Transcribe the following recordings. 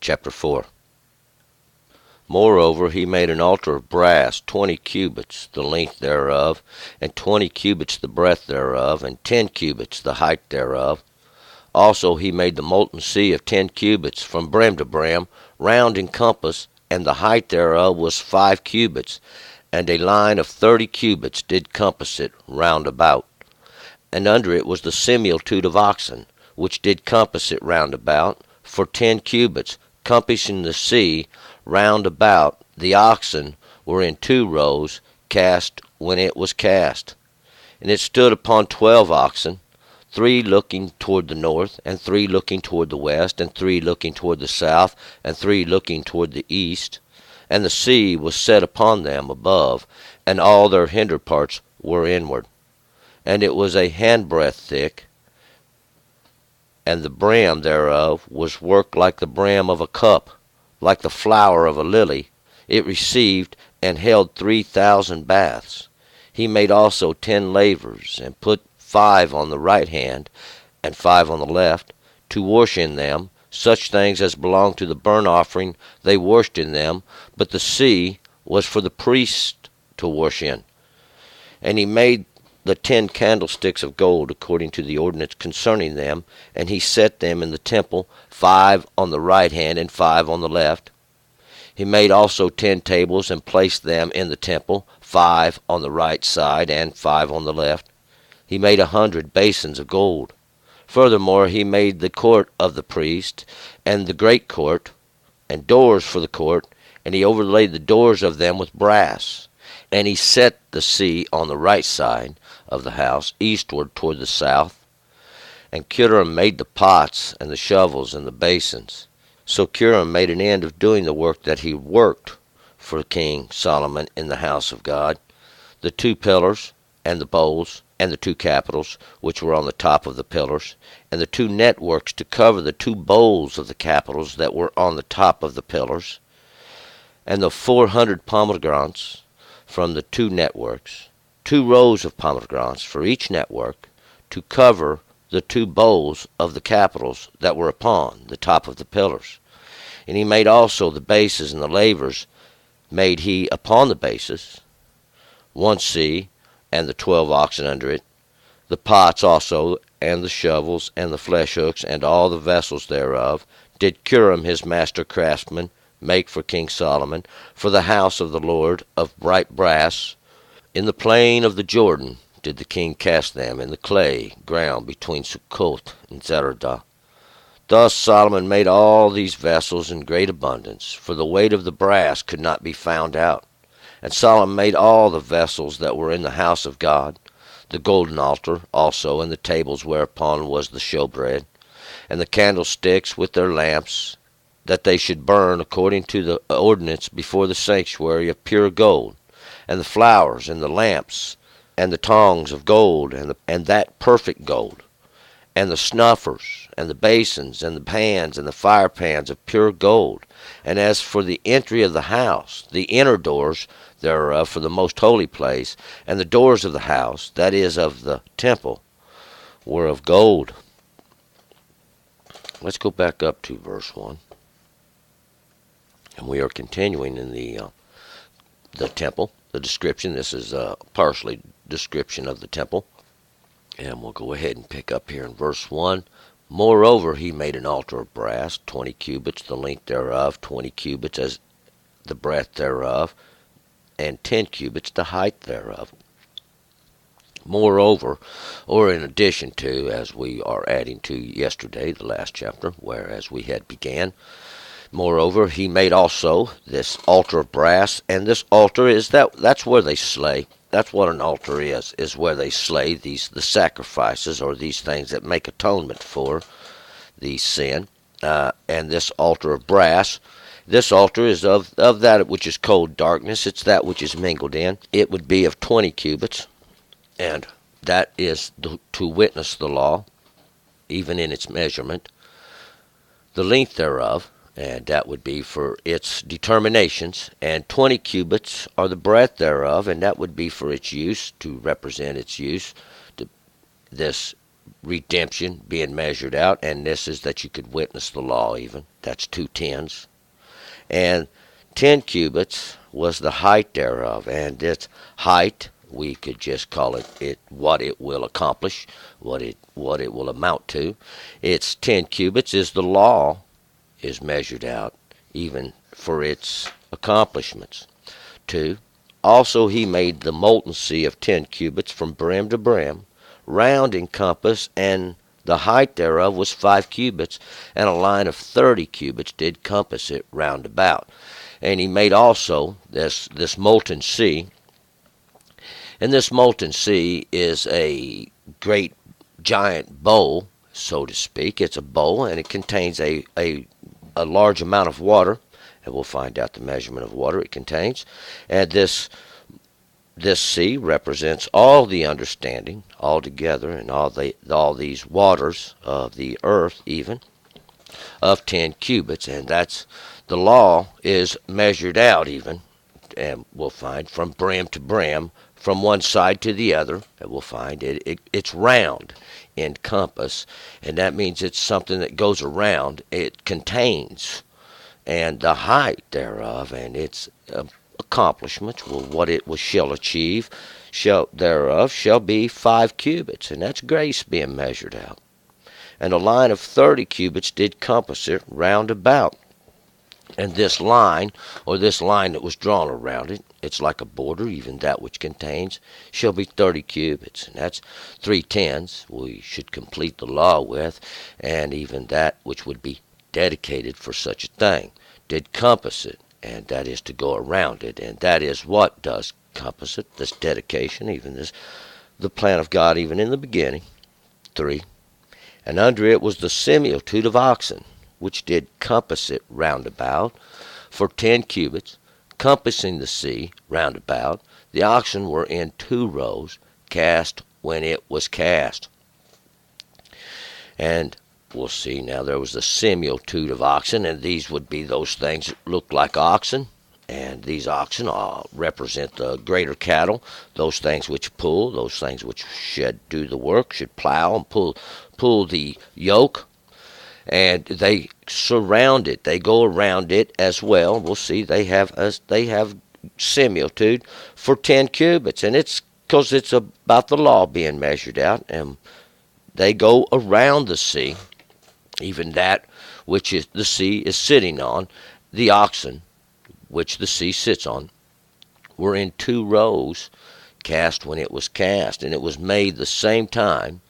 Chapter 4. Moreover, he made an altar of brass, 20 cubits the length thereof, and 20 cubits the breadth thereof, and 10 cubits the height thereof. Also he made the molten sea of 10 cubits from brim to brim, round in compass, and the height thereof was 5 cubits, and a line of 30 cubits did compass it round about. And under it was the similitude of oxen, which did compass it round about, for 10 cubits, compassing the sea round about. The oxen were in 2 rows, cast when it was cast. And it stood upon 12 oxen, 3 looking toward the north, and 3 looking toward the west, and 3 looking toward the south, and 3 looking toward the east. And the sea was set upon them above, and all their hinder parts were inward. And it was a handbreadth thick, and the brim thereof was worked like the brim of a cup, like the flower of a lily. It received and held 3,000 baths. He made also 10 lavers, and put 5 on the right hand, and 5 on the left, to wash in them. Such things as belonged to the burnt offering they washed in them, but the sea was for the priest to wash in. And he made the 10 candlesticks of gold according to the ordinance concerning them, and he set them in the temple, 5 on the right hand and 5 on the left. He made also 10 tables, and placed them in the temple, 5 on the right side and 5 on the left. He made 100 basins of gold. Furthermore, he made the court of the priest, and the great court, and doors for the court, and he overlaid the doors of them with brass. And he set the sea on the right side of the house, eastward toward the south. And Curam made the pots, and the shovels, and the basins. So Curam made an end of doing the work that he worked for King Solomon in the house of God, the 2 pillars, and the bowls, and the 2 capitals, which were on the top of the pillars, and the 2 networks to cover the 2 bowls of the capitals that were on the top of the pillars, and the 400 pomegranates from the 2 networks, 2 rows of pomegranates for each network, to cover the 2 bowls of the capitals that were upon the top of the pillars. And he made also the bases, and the lavers made he upon the bases, 1 sea, and the 12 oxen under it, the pots also, and the shovels, and the flesh hooks, and all the vessels thereof, did Curam his master craftsman make for King Solomon, for the house of the Lord, of bright brass. In the plain of the Jordan did the king cast them, in the clay ground between Succoth and Zeradah. Thus Solomon made all these vessels in great abundance, for the weight of the brass could not be found out. And Solomon made all the vessels that were in the house of God, the golden altar also, and the tables whereupon was the showbread, and the candlesticks with their lamps, that they should burn according to the ordinance before the sanctuary of pure gold, and the flowers, and the lamps, and the tongs of gold, and that perfect gold, and the snuffers, and the basins, and the pans, and the fire pans of pure gold. And as for the entry of the house, the inner doors thereof for the most holy place, and the doors of the house, that is, of the temple, were of gold. Let's go back up to verse 1. And we are continuing in the temple, the description. This is a partially description of the temple. And we'll go ahead and pick up here in verse 1. Moreover, he made an altar of brass, 20 cubits the length thereof, 20 cubits as the breadth thereof, and 10 cubits the height thereof. Moreover, or in addition to, as we are adding to yesterday, the last chapter, whereas we had began, moreover, he made also this altar of brass, and this altar is that's where they slay. That's what an altar is where they slay the sacrifices, or these things that make atonement for the sin. And this altar of brass, this altar is of that which is cold darkness. It's that which is mingled in. It would be of 20 cubits, and that is to witness the law, even in its measurement. The length thereof, and that would be for its determinations, and 20 cubits are the breadth thereof, and that would be for its use, to represent its use. This redemption being measured out, and this is that you could witness the law even. That's 2 tens. And 10 cubits was the height thereof, and its height, we could just call it what it will accomplish, what it will amount to. Its 10 cubits is the law is measured out, even for its accomplishments. 2. Also he made the molten sea of 10 cubits from brim to brim, round in compass, and the height thereof was 5 cubits, and a line of 30 cubits did compass it round about. And he made also this molten sea, and this molten sea is a great giant bowl, so to speak. It's a bowl, and it contains a large amount of water, and we'll find out the measurement of water it contains. And this sea represents all the understanding altogether, and all these waters of the earth, even of 10 cubits, and that's the law is measured out even, and we'll find from brim to brim, from one side to the other, and we'll find it's round in compass, and that means it's something that goes around. It contains, and the height thereof, and its accomplishments, what it shall achieve, thereof shall be 5 cubits, and that's grace being measured out. And a line of 30 cubits did compass it round about. And this line, or this line that was drawn around it, it's like a border, even that which contains, shall be 30 cubits. And that's 3 tens we should complete the law with, and even that which would be dedicated for such a thing did compass it, and that is to go around it, and that is what does compass it, this dedication, even this, the plan of God even in the beginning. 3. And under it was the similitude of oxen, which did compass it round about for 10 cubits, compassing the sea round about. The oxen were in 2 rows, cast when it was cast. And we'll see now there was the similitude of oxen, and these would be those things that look like oxen. And these oxen represent the greater cattle, those things which pull, those things which should do the work, should plow and pull the yoke. And they surround it, they go around it as well. We'll see they have similitude for 10 cubits, and it's because it's about the law being measured out, and they go around the sea, even that which is the sea is sitting on. The oxen which the sea sits on were in 2 rows, cast when it was cast, and it was made the same time.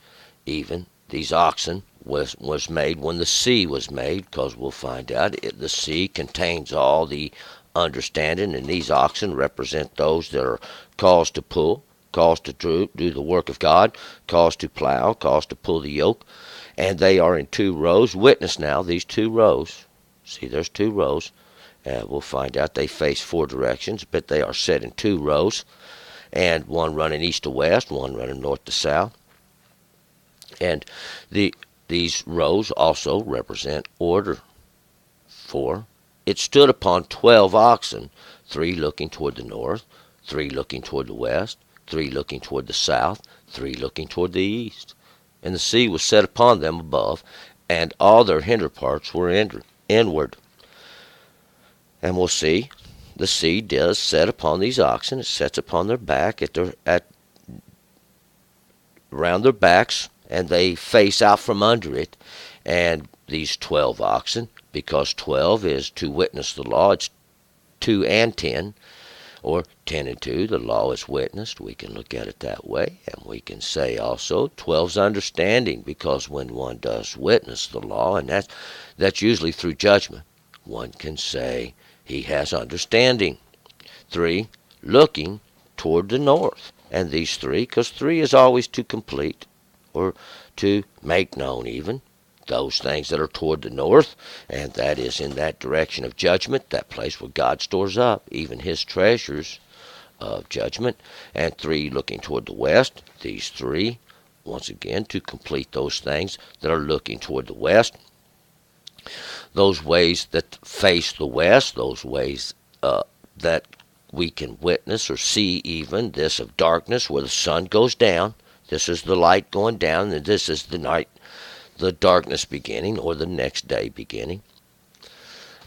Even these oxen was made when the sea was made, because we'll find out the sea contains all the understanding, and these oxen represent those that are caused to pull, caused to do the work of God, caused to plow, caused to pull the yoke, and they are in 2 rows. Witness now these 2 rows. See, there's 2 rows. We'll find out they face 4 directions, but they are set in 2 rows, and one running east to west, one running north to south. And these rows also represent order. 4. It stood upon 12 oxen, 3 looking toward the north, 3 looking toward the west, 3 looking toward the south, 3 looking toward the east. And the sea was set upon them above, and all their hinder parts were inward. And we'll see the sea does set upon these oxen. It sets upon their back around their backs, and they face out from under it. And these 12 oxen, because 12 is to witness the law, it's 2 and 10, or 10 and 2, the law is witnessed. We can look at it that way, and we can say also 12's understanding, because when one does witness the law, and that's usually through judgment, one can say he has understanding. 3, looking toward the north. And these 3, because 3 is always to complete, or to make known even, those things that are toward the north, and that is in that direction of judgment, that place where God stores up even his treasures of judgment. And 3, looking toward the west. These 3, once again, to complete those things that are looking toward the west. Those ways that face the west, those ways that we can witness or see, even this of darkness where the sun goes down. This is the light going down, and this is the night, the darkness beginning, or the next day beginning.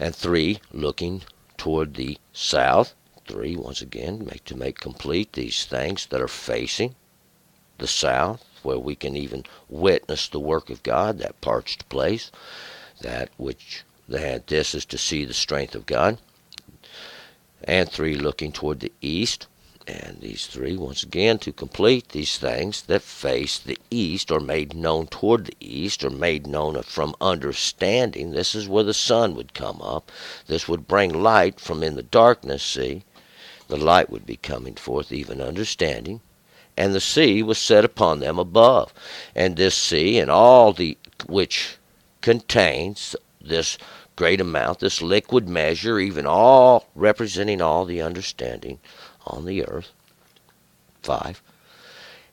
And 3, looking toward the south. 3, once again, to make complete these things that are facing the south, where we can even witness the work of God, that parched place, that which this is to see the strength of God. And 3, looking toward the east. And these 3, once again, to complete these things that face the east, or made known toward the east, or made known from understanding. This is where the sun would come up. This would bring light from in the darkness, see. The light would be coming forth, even understanding. And the sea was set upon them above. And this sea, and all the which contains this great amount, this liquid measure, even all representing all the understanding on the earth. 5.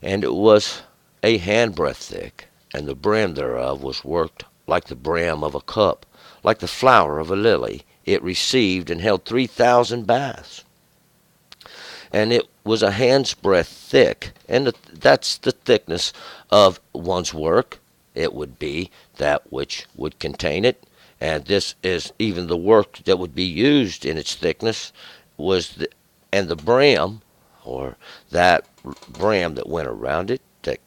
And it was a handbreadth thick, and the brim thereof was worked like the brim of a cup, like the flower of a lily. It received and held 3,000 baths. And it was a hand's breadth thick, and that's the thickness of one's work. It would be that which would contain it, and this is even the work that would be used in its thickness and the brim, or that brim that went around it, that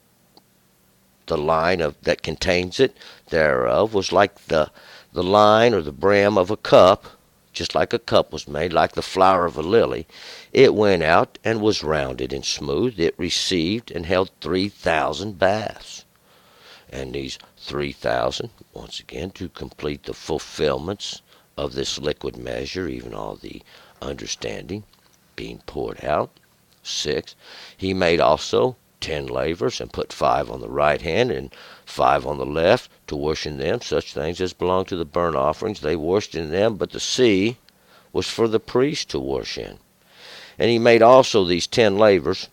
the line that contains it thereof, was like the line or the brim of a cup, just like a cup was made, like the flower of a lily. It went out and was rounded and smooth. It received and held 3,000 baths. And these 3,000, once again, to complete the fulfillments of this liquid measure, even all the understanding being poured out. 6. He made also 10 lavers, and put 5 on the right hand and 5 on the left, to wash in them such things as belong to the burnt offerings. They washed in them, but the sea was for the priest to wash in. And he made also these 10 lavers,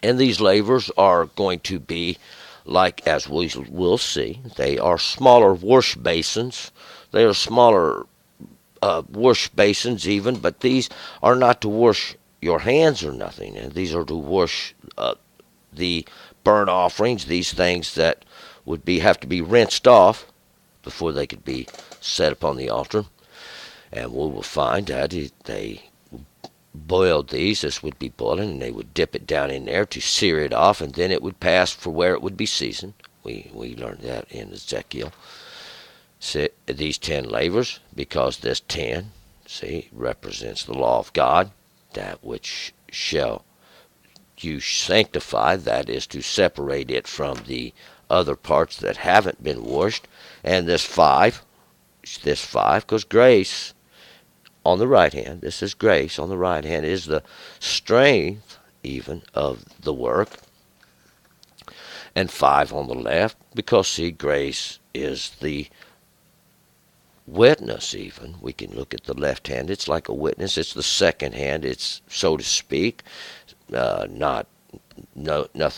and these lavers are going to be like, as we will see, they are smaller wash basins. They are smaller wash basins even, but these are not to wash your hands or nothing. And these are to wash the burnt offerings, these things that would have to be rinsed off before they could be set upon the altar. And we will find that they boiled these. This would be boiling, and they would dip it down in there to sear it off, and then it would pass for where it would be seasoned. We learned that in Ezekiel. These 10 lavers, because this 10, represents the law of God, that which shall you sanctify, that is to separate it from the other parts that haven't been washed. And this 5, because grace on the right hand, this is grace on the right hand, is the strength even of the work. And 5 on the left, because grace is the witness even. We can look at the left hand. It's like a witness. It's the second hand. It's, so to speak, nothing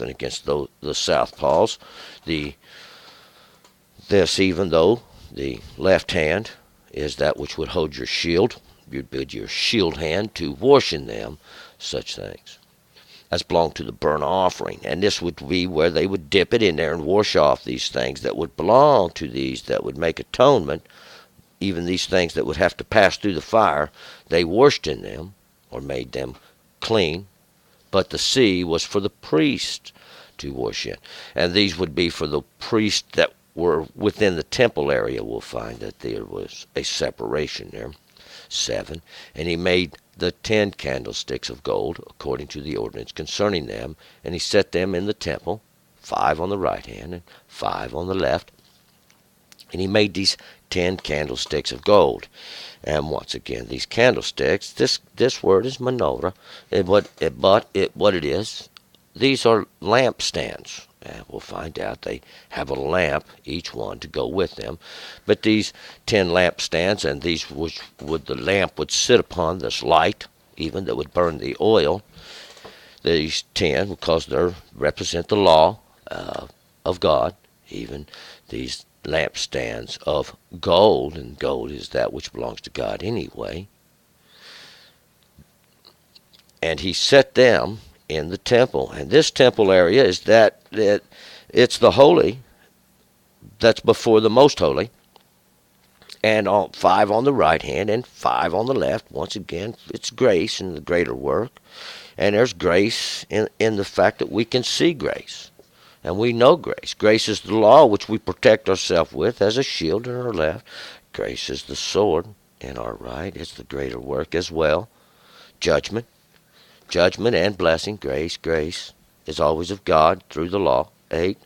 against the southpaws. This, even though the left hand is that which would hold your shield, you'd bid your shield hand to wash in them such things as belong to the burnt offering. And this would be where they would dip it in there and wash off these things that would belong to these that would make atonement. Even these things that would have to pass through the fire, they washed in them or made them clean. But the sea was for the priest to wash in. And these would be for the priests that were within the temple area. We'll find that there was a separation there. 7. And he made the 10 candlesticks of gold, according to the ordinance concerning them, and he set them in the temple, 5 on the right hand and 5 on the left. And he made these 10 candlesticks of gold. And once again, these candlesticks, this word is menorah, what it is, these are lampstands. And we'll find out they have a lamp, each one, to go with them. But these 10 lampstands, and these the lamp would sit upon this light, even that would burn the oil. These 10, because they represent the law of God, even these lampstands of gold, and gold is that which belongs to God anyway. And he set them in the temple. And this temple area is it's the holy that's before the most holy, and 5 on the right hand and 5 on the left. Once again, it's grace and the greater work. And there's grace in the fact that we can see grace. And we know grace. Grace is the law which we protect ourselves with as a shield in our left. Grace is the sword in our right. It's the greater work as well. Judgment. Judgment and blessing. Grace. Grace is always of God through the law. 8.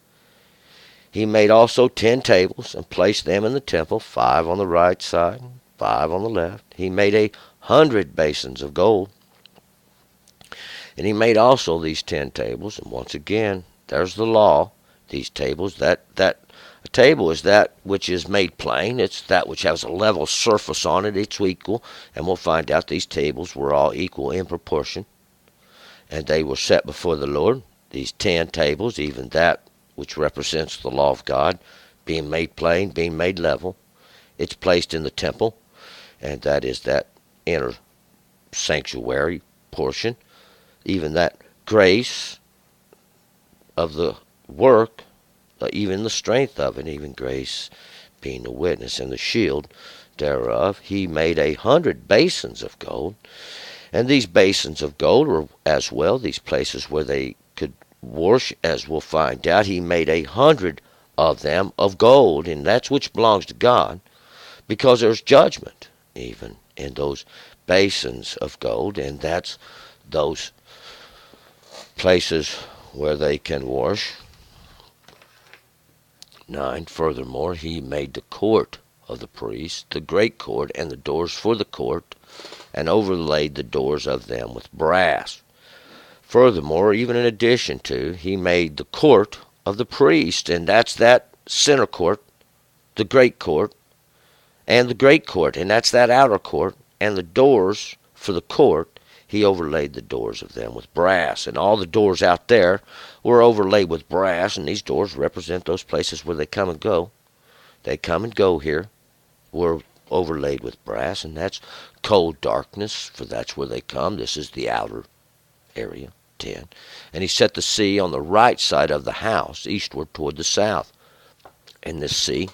He made also 10 tables and placed them in the temple, 5 on the right side, 5 on the left. He made 100 basins of gold. And he made also these 10 tables. And once again, there's the law. These tables, a table is that which is made plain. It's that which has a level surface on it. It's equal. And we'll find out these tables were all equal in proportion. And they were set before the Lord. These 10 tables, even that which represents the law of God, being made plain, being made level. It's placed in the temple. And that is that inner sanctuary portion. Even that grace of the work, even the strength of it, even grace being a witness and the shield thereof. He made 100 basins of gold. And these basins of gold were as well these places where they could wash, as we'll find out. He made 100 of them of gold, and that's which belongs to God, because there's judgment even in those basins of gold, and that's those places where they can wash. 9. Furthermore, he made the court of the priests, the great court, and the doors for the court, and overlaid the doors of them with brass. Furthermore, even in addition to, he made the court of the priest, and that's that center court, the great court, and the great court, and that's that outer court, and the doors for the court. He overlaid the doors of them with brass, and all the doors out there were overlaid with brass, and these doors represent those places where they come and go. They come and go here, were overlaid with brass, and that's cold darkness, for that's where they come. This is the outer area. 10. And he set the sea on the right side of the house, eastward toward the south. And this sea,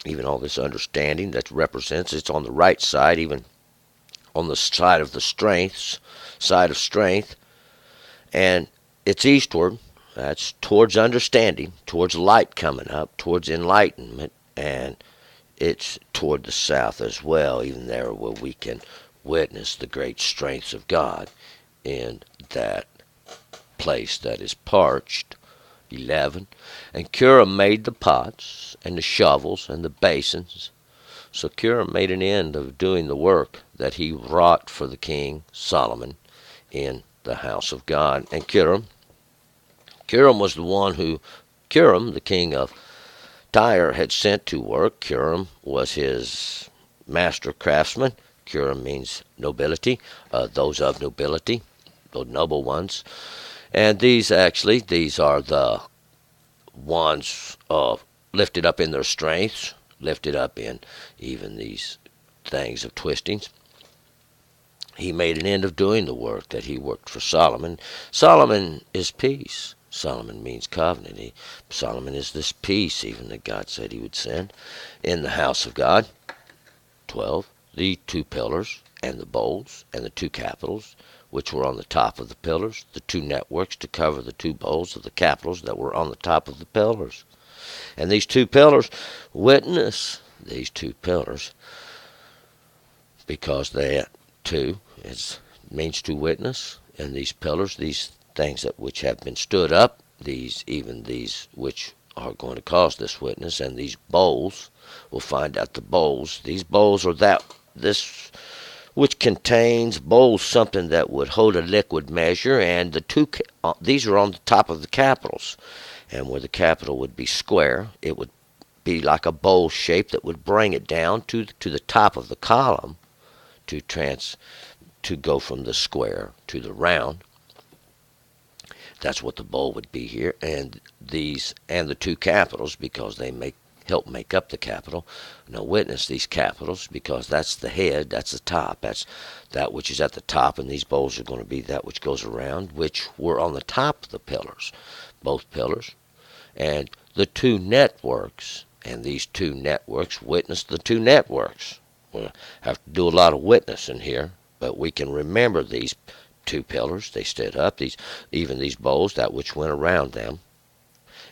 even all this understanding that represents, it's on the right side, even on the side of the side of strength, and it's eastward. That's towards understanding, towards light coming up, towards enlightenment, and it's toward the south as well, even there where we can witness the great strengths of God in that place that is parched. 11. And Curam made the pots and the shovels and the basins. So Curam made an end of doing the work that he wrought for the king Solomon in the house of God. And Curam was the one who Curam, the king of Tyre, had sent to work. Curam was his master craftsman. Curam means nobility, those of nobility, those noble ones. And these are the ones lifted up in their strengths, lifted up in even these things of twistings. He made an end of doing the work that he worked for Solomon. Solomon is peace. Solomon means covenant. Solomon is this peace even that God said he would send in the house of God. 12. The 2 pillars and the bowls and the 2 capitals, which were on the top of the pillars, the 2 networks to cover the 2 bowls of the capitals that were on the top of the pillars. And these 2 pillars witness these 2 pillars, because they means to witness. And these pillars, these things which have been stood up, these which are going to cause this witness, and these bowls, we'll find out these bowls are this which contains something that would hold a liquid measure, and these are on the top of the capitals. And where the capital would be square, it would be like a bowl shape that would bring it down to the top of the column to go from the square to the round. That's what the bowl would be here, and the 2 capitals, because they make help make up the capital. Now witness these capitals, because that's the head, that's the top, that's that which is at the top, and these bowls are going to be that which goes around, which were on the top of the pillars, both pillars, and the two networks. And these two networks, witness the two networks. We'll have to do a lot of witnessing here, but we can remember these two pillars. They stood up, even these bowls, that which went around them,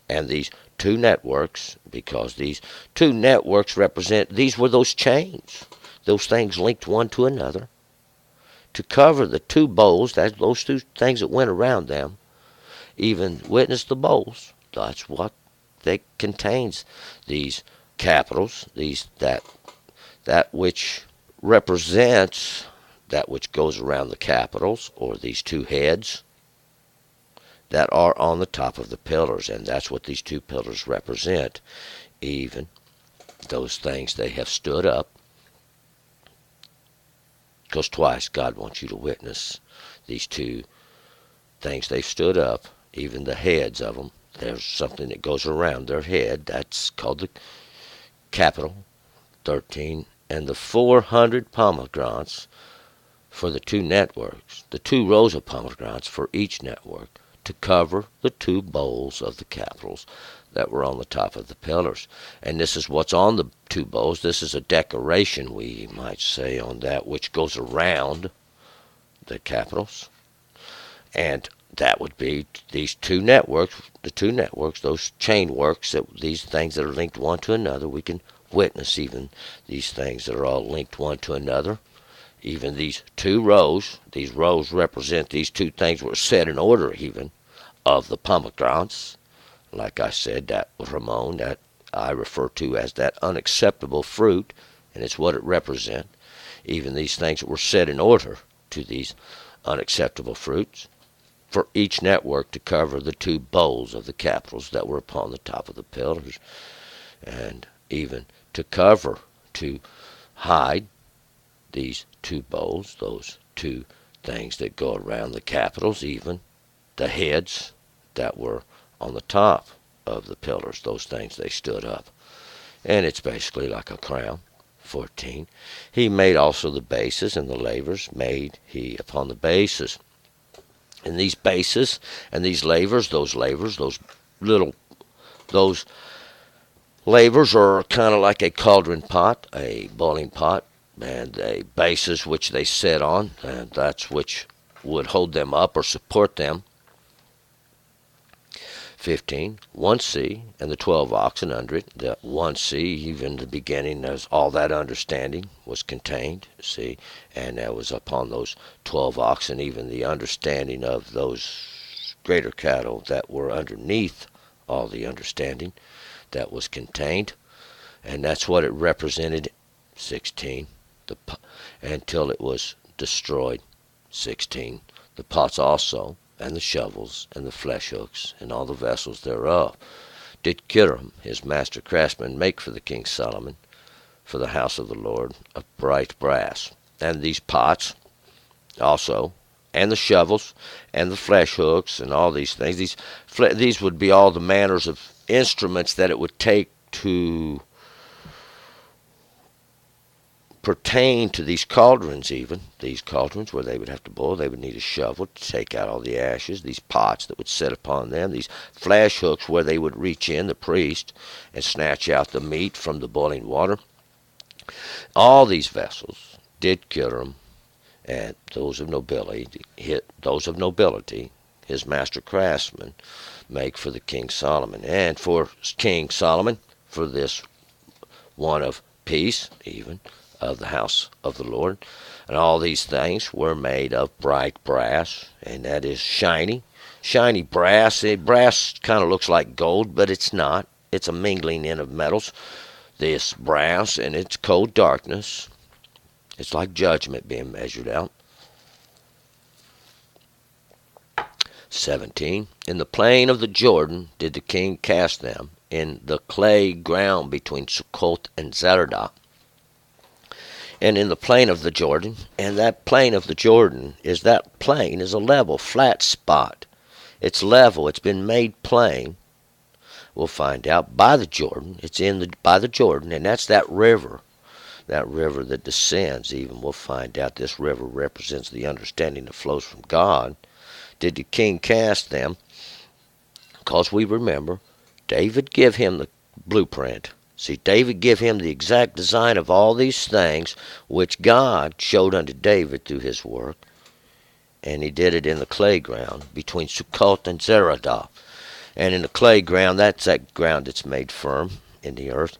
and these two networks, because these two networks represent, these were those chains, those things linked one to another, to cover the two bowls, that those two things that went around them. Even witness the bowls. That's what they contains, these capitals, that which represents that which goes around the capitals, or these two heads that are on the top of the pillars, and that's what these two pillars represent. Even those things, they have stood up, because twice God wants you to witness these two things. They've stood up, even the heads of them. There's something that goes around their head, that's called the capital. 13, and the 400 pomegranates for the two networks, the 2 rows of pomegranates for each network, to cover the 2 bowls of the capitals that were on the top of the pillars. And this is what's on the 2 bowls. This is a decoration, we might say, on that which goes around the capitals. And that would be these 2 networks, the 2 networks, those chain works, that these things that are linked one to another. We can witness even these things that are all linked one to another. Even these 2 rows, these rows represent these 2 things were set in order, even of the pomegranates. Like I said, that Ramon, that I refer to as that unacceptable fruit, and it's what it represents. Even these things that were set in order to these unacceptable fruits, for each network to cover the 2 bowls of the capitals that were upon the top of the pillars, and even to cover, to hide these 2 bowls, those 2 things that go around the capitals, even the heads that were on the top of the pillars, those things, they stood up. And it's basically like a crown. 14. He made also the bases, and the lavers made he upon the bases. And these bases and these lavers, those lavers are kind of like a cauldron pot, a boiling pot, and a bases which they sit on, and that's which would hold them up or support them. 15. 1 sea, and the 12 oxen under it. The 1 sea, even the beginning, as all that understanding was contained, see, and that was upon those 12 oxen, even the understanding of those greater cattle that were underneath all the understanding that was contained, and that's what it represented. 16. Until it was destroyed. 16. The pots also, and the shovels, and the flesh hooks, and all the vessels thereof, did Hiram his master craftsman make for the king Solomon, for the house of the Lord, of bright brass. And these pots also, and the shovels, and the flesh hooks, and all these things, these would be all the manners of instruments that it would take to pertain to these cauldrons. Even these cauldrons where they would have to boil, they would need a shovel to take out all the ashes. These pots that would set upon them, these flash hooks where they would reach in, the priest, and snatch out the meat from the boiling water. All these vessels did Hiram, and those of nobility, his master craftsman, make for the king Solomon. And for King Solomon, for this one of peace, even of the house of the Lord. And all these things were made of bright brass, and that is shiny brass. Brass kind of looks like gold, but it's not. It's a mingling in of metals, this brass, and it's cold darkness. It's like judgment being measured out. 17. In the plain of the Jordan did the king cast them, in the clay ground between Succoth and Zeradah. And in the plain of the Jordan, and that plain of the Jordan is a level, flat spot. It's level. It's been made plain We'll find out by the Jordan. It's by the Jordan, and that's that river. That river that descends, even. We'll find out this river represents the understanding that flows from God. Did the king cast them? Because we remember, David give him the blueprint. See, David give him the exact design of all these things which God showed unto David through his work. And he did it in the clay ground between Sukkot and Zeradah. And in the clay ground, that's that ground that's made firm in the earth.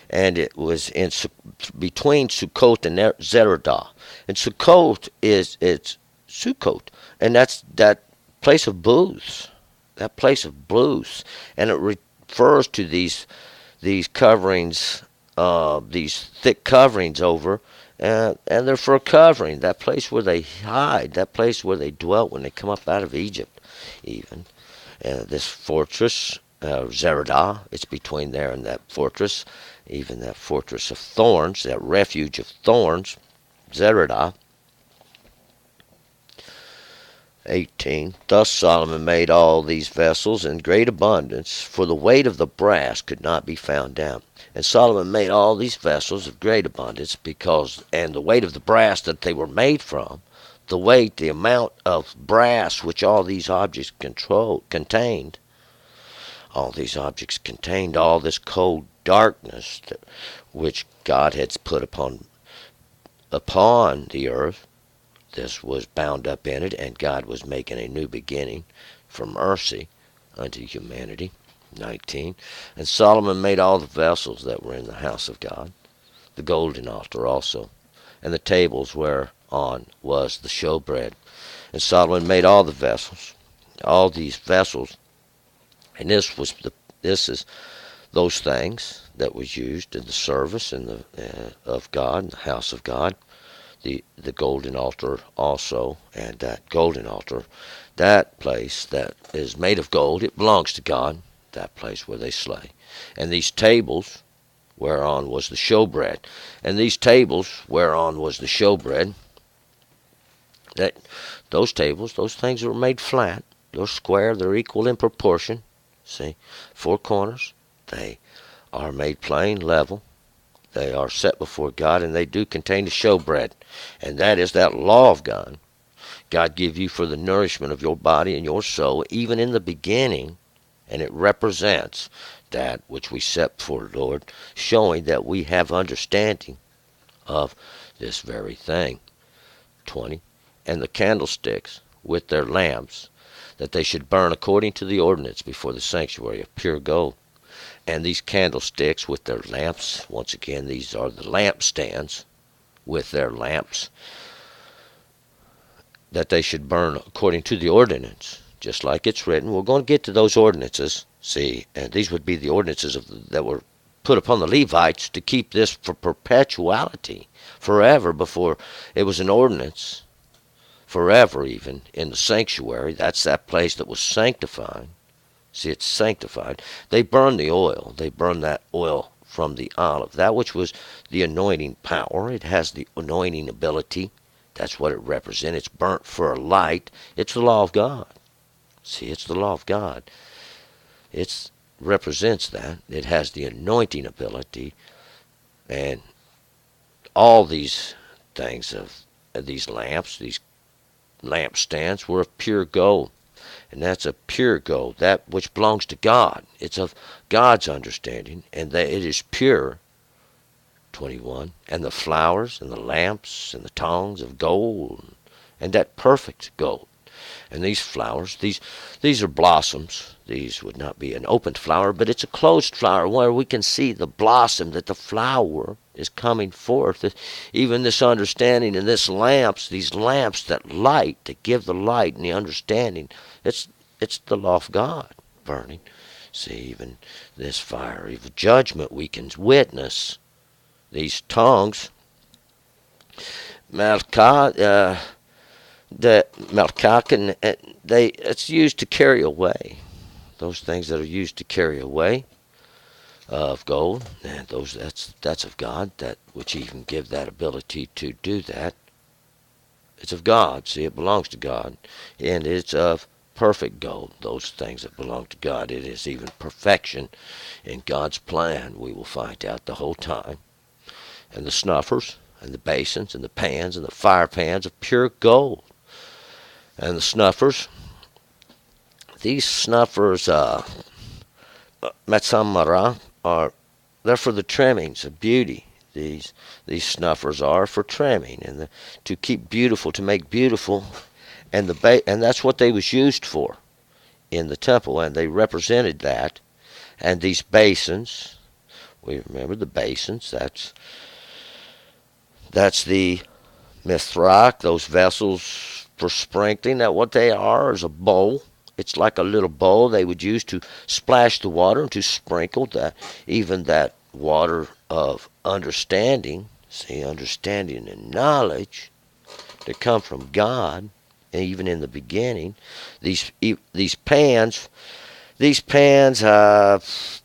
And it was in between Sukkot and Zeradah. And Sukkot it's Sukkot, and that's that place of booths, that place of booths, and it refers to these coverings, these thick coverings over, and they're for a covering. That place where they hide, that place where they dwelt when they come up out of Egypt, even. This fortress, Zeradah, it's between there and that fortress, even that fortress of thorns, that refuge of thorns, Zeradah. 18. Thus Solomon made all these vessels in great abundance, for the weight of the brass could not be found out. And Solomon made all these vessels of great abundance, and the weight of the brass that they were made from, the weight, the amount of brass which all these objects contained, all these objects contained all this cold darkness which God had put upon the earth. This was bound up in it, and God was making a new beginning for mercy unto humanity. 19. And Solomon made all the vessels that were in the house of God, the golden altar also, and the tables whereon was the showbread. And Solomon made all the vessels, all these vessels, and this is those things that was used in the service of God, in the house of God. The golden altar also, and that golden altar, that place that is made of gold, it belongs to God, that place where they slay. And these tables whereon was the showbread, and these tables whereon was the showbread, those tables, those things were made flat, they're square, they're equal in proportion. See, 4 corners, they are made plain, level. They are set before God, and they do contain the showbread. And that is that law of God. God give you for the nourishment of your body and your soul, even in the beginning. And it represents that which we set before the Lord, showing that we have understanding of this very thing. 20. And the candlesticks with their lamps, that they should burn according to the ordinance before the sanctuary of pure gold. And these candlesticks with their lamps, once again, these are the lampstands with their lamps, that they should burn according to the ordinance, just like it's written. We're going to get to those ordinances, see, and these would be the ordinances that were put upon the Levites to keep this for perpetuality, forever. Before it was an ordinance, forever even, in the sanctuary. That's that place that was sanctified. See, it's sanctified. They burned the oil. They burned that oil from the olive. That which was the anointing power. It has the anointing ability. That's what it represents. It's burnt for a light. It's the law of God. See, it's the law of God. It represents that. It has the anointing ability. And all these things of these lamps, these lampstands, were of pure gold. And that's a pure gold, that which belongs to God. It's of God's understanding, and that it is pure. 21. And the flowers, and the lamps, and the tongs of gold, and that perfect gold. And these flowers, these are blossoms. These would not be an opened flower, but it's a closed flower where we can see the blossom, that the flower is coming forth. Even this understanding and these lamps that light, that give the light and the understanding, it's the law of God burning. See, even this fire of judgment we can witness. These tongues, it's used to carry away. Those things that are used to carry away of gold, and that's of God, that which even give that ability to do that. It's of God. See, it belongs to God, and it's of perfect gold, those things that belong to God. It is even perfection in God's plan, we will find out the whole time. And the snuffers, and the basins, and the pans, and the fire pans of pure gold. And the snuffers, these snuffers, Matsamara, they're for the trimmings of beauty. These snuffers are for trimming and to keep beautiful, to make beautiful, and and that's what they was used for in the temple, and they represented that. And these basins, we remember the basins. That's the mithrak, those vessels for sprinkling. That what they are is a bowl. It's like a little bowl they would use to splash the water and to sprinkle that, even that water of understanding. See, understanding and knowledge that come from God, and even in the beginning. These pans,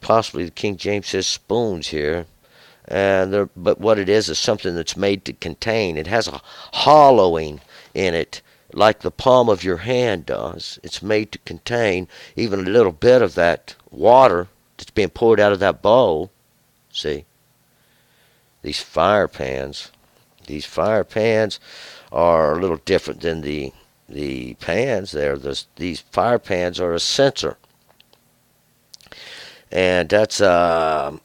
possibly the King James says spoons here, but what it is something that's made to contain. It has a hollowing in it, like the palm of your hand does. It's made to contain even a little bit of that water that's being poured out of that bowl. See, these fire pans are a little different than the pans there. These fire pans are a censer, and that's a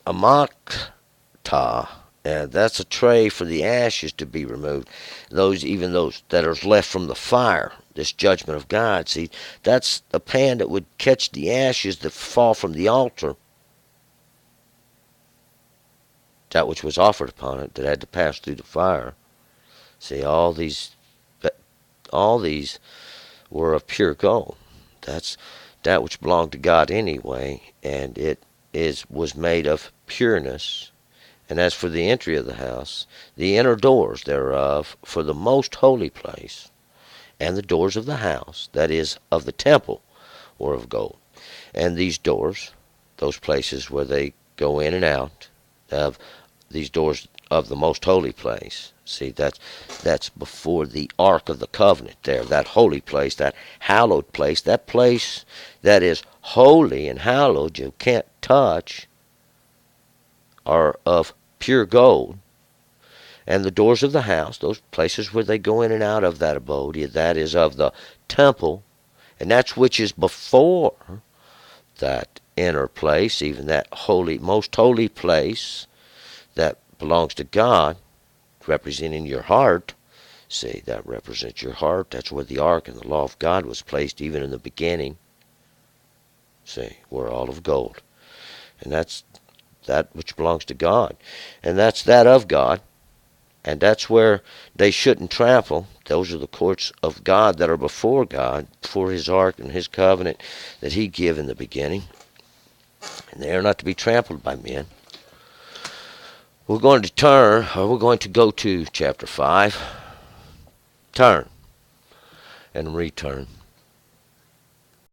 makta, and that's a tray for the ashes to be removed. Even those that are left from the fire, this judgment of God. See, that's a pan that would catch the ashes that fall from the altar, that which was offered upon it, that had to pass through the fire. See, all these were of pure gold. That's that which belonged to God anyway, and it was made of pureness. And as for the entry of the house, the inner doors thereof for the most holy place, and the doors of the house, that is, of the temple, were of gold. And these doors, those places where they go in and out, of these doors of the most holy place. See, that's before the Ark of the Covenant there, that holy place, that hallowed place, that place that is holy and hallowed, you can't touch, are of pure gold. And the doors of the house, those places where they go in and out of that abode, that is of the temple, and that's which is before that inner place, even that holy, most holy place that belongs to God, representing your heart. See, that represents your heart. That's where the ark and the law of God was placed, even in the beginning. See, we're all of gold. And that's that which belongs to God. And that's that of God. And that's where they shouldn't trample. Those are the courts of God that are before God, before his ark and his covenant that he gave in the beginning. And they are not to be trampled by men. We're going to go to chapter 5. Turn and return.